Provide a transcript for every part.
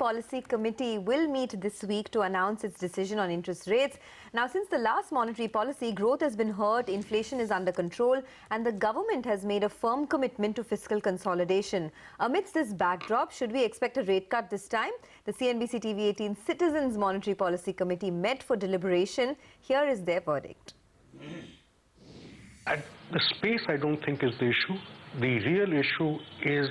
Policy Committee will meet this week to announce its decision on interest rates. Now, since the last monetary policy, growth has been hurt, inflation is under control, and the government has made a firm commitment to fiscal consolidation. Amidst this backdrop, should we expect a rate cut this time? The CNBC TV 18 Citizens Monetary Policy Committee met for deliberation. Here is their verdict. The space, I don't think, is the issue. The real issue is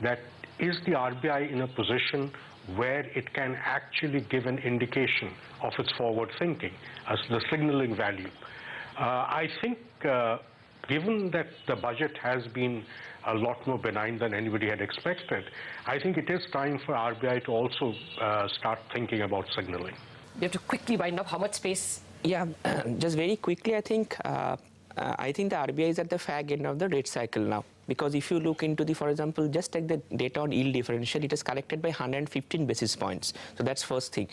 that is the RBI in a position where it can actually give an indication of its forward thinking as the signaling value. I think given that the budget has been a lot more benign than anybody had expected, I think it is time for RBI to also start thinking about signaling. You have to quickly wind up. How much space? Yeah, just very quickly, I think the RBI is at the fag end of the rate cycle now. Because if you look into the, for example, just take the data on yield differential, it is corrected by 115 basis points. So that's first thing.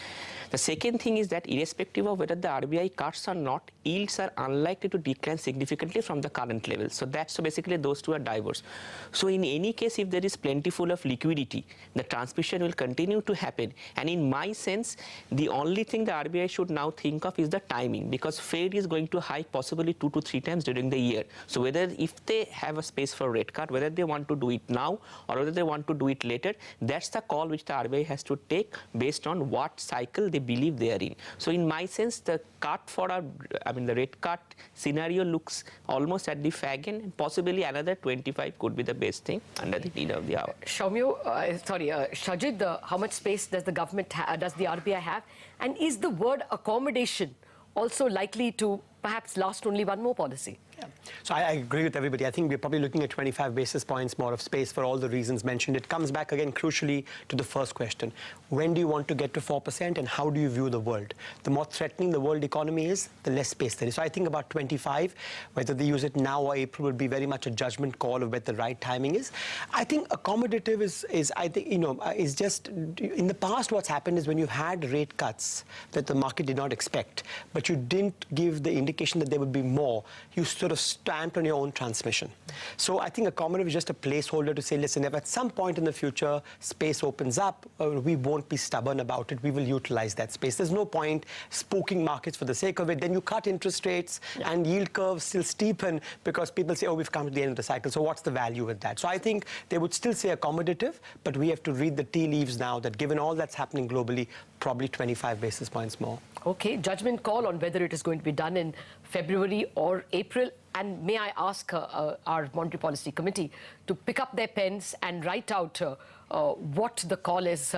The second thing is that irrespective of whether the RBI cuts or not, yields are unlikely to decline significantly from the current level. So basically those two are diverse. So in any case, if there is plentiful of liquidity, the transmission will continue to happen. And in my sense, the only thing the RBI should now think of is the timing, because Fed is going to hike possibly 2 to 3 times during the year. So whether if they have a space for rate cut, whether they want to do it now or whether they want to do it later, that's the call which the RBI has to take based on what cycle they believe they are in. So in my sense, the cut for the rate cut scenario looks almost at the fag end, and possibly another 25 could be the best thing under the lead of the hour. Shajid, how much space does the government, does the RBI have? And is the word accommodation also likely to perhaps last only one more policy? Yeah. So I agree with everybody. I think we're probably looking at 25 basis points more of space for all the reasons mentioned. It comes back again crucially to the first question. When do you want to get to 4% and how do you view the world? The more threatening the world economy is, the less space there is. So I think about 25, whether they use it now or April will be very much a judgment call of where the right timing is. I think accommodative is just, in the past what's happened is when you've had rate cuts that the market did not expect, but you didn't give the indication that there would be more, you sort of stamped on your own transmission. So I think accommodative is just a placeholder to say, listen, if at some point in the future space opens up, we won't be stubborn about it. We will utilize that space. There's no point spooking markets for the sake of it. Then you cut interest rates and yield curves still steepen because people say, oh, we've come to the end of the cycle. So what's the value with that? So I think they would still say accommodative, but we have to read the tea leaves now that given all that's happening globally, probably 25 basis points more. Okay, judgment call on whether it is going to be done in February or April. And may I ask our Monetary Policy Committee to pick up their pens and write out what the call is.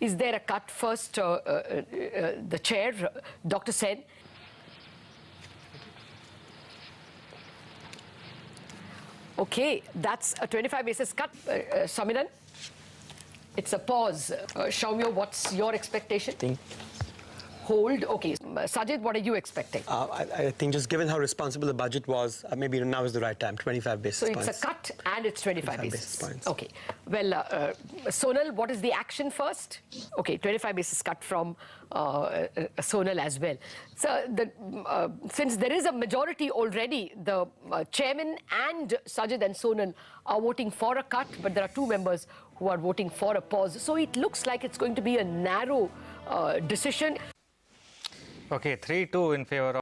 Is there a cut? First, the chair, Dr. Sen. Okay, that's a 25 basis cut. Samiran, it's a pause. Shaumya, what's your expectation? Hold. Okay. Sajid, what are you expecting? I think just given how responsible the budget was, maybe now is the right time, 25 basis points. So it's a cut and it's 25 basis points. Okay. Well, Sonal, what is the action first? Okay, 25 basis cut from Sonal as well. So since there is a majority already, the chairman and Sajid and Sonal are voting for a cut, but there are 2 members who are voting for a pause. So it looks like it's going to be a narrow decision. Okay, 3-2 in favor of